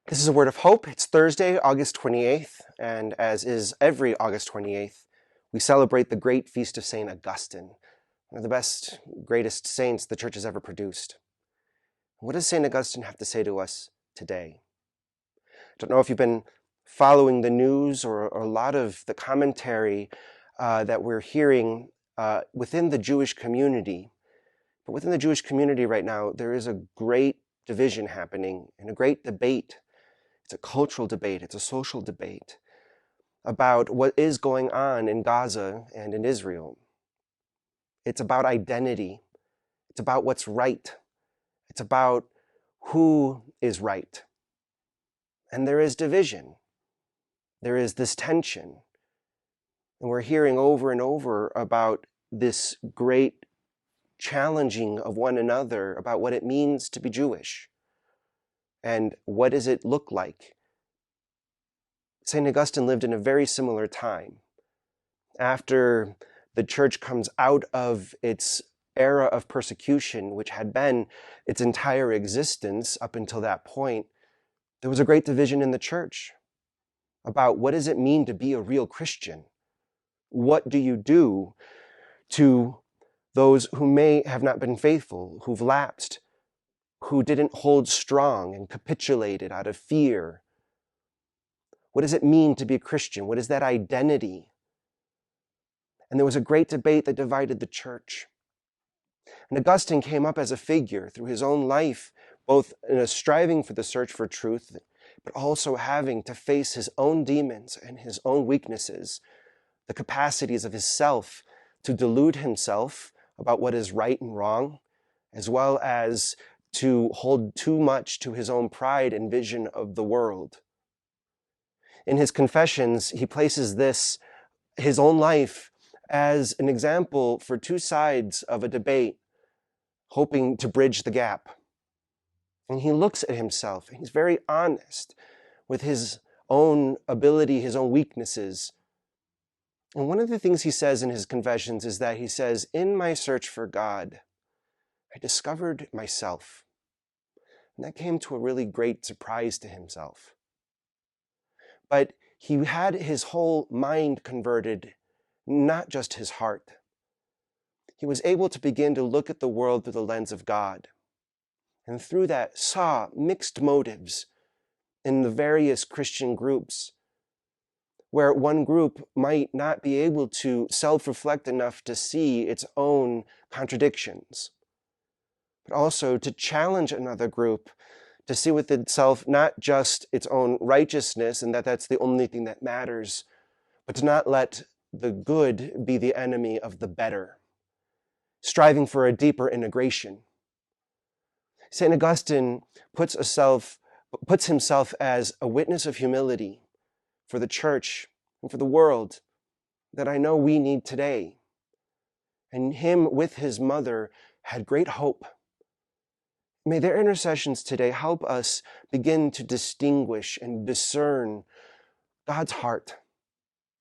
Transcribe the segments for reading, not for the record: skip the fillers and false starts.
This is a word of hope. It's Thursday, August 28th, and as is every August 28th, we celebrate the great feast of St. Augustine, one of the best, greatest saints the church has ever produced. What does St. Augustine have to say to us today? I don't know if you've been following the news or a lot of the commentary that we're hearing within the Jewish community. But within the Jewish community right now, there is a great division happening and a great debate. It's a cultural debate, it's a social debate about what is going on in Gaza and in Israel. It's about identity. It's about what's right. It's about who is right. And there is division. There is this tension. And we're hearing over and over about this great challenging of one another about what it means to be Jewish. And what does it look like? St. Augustine lived in a very similar time. After the church comes out of its era of persecution, which had been its entire existence up until that point, there was a great division in the church about what does it mean to be a real Christian? What do you do to those who may have not been faithful, who've lapsed, who didn't hold strong and capitulated out of fear? What does it mean to be a Christian? What is that identity? And there was a great debate that divided the church. And Augustine came up as a figure through his own life, both in a striving for the search for truth, but also having to face his own demons and his own weaknesses, the capacities of his self to delude himself about what is right and wrong, as well as to hold too much to his own pride and vision of the world. In his Confessions, he places his own life, as an example for two sides of a debate, hoping to bridge the gap. And he looks at himself, and he's very honest with his own ability, his own weaknesses. And one of the things he says in his Confessions is that he says, in my search for God, I discovered myself. And that came to a really great surprise to himself. But he had his whole mind converted, not just his heart. He was able to begin to look at the world through the lens of God. And through that saw mixed motives in the various Christian groups, where one group might not be able to self-reflect enough to see its own contradictions, but also to challenge another group to see with itself not just its own righteousness and that that's the only thing that matters, but to not let the good be the enemy of the better, striving for a deeper integration. St. Augustine puts himself as a witness of humility for the church and for the world that I know we need today. And him with his mother had great hope. May their intercessions today help us begin to distinguish and discern God's heart,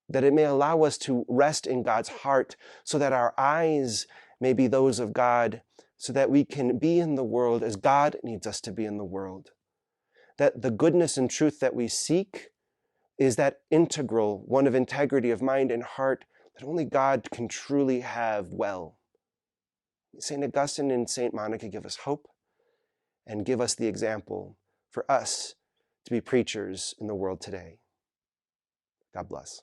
that it may allow us to rest in God's heart so that our eyes may be those of God, so that we can be in the world as God needs us to be in the world. That the goodness and truth that we seek is that integral, one of integrity of mind and heart that only God can truly have well. St. Augustine and St. Monica give us hope and give us the example for us to be preachers in the world today. God bless.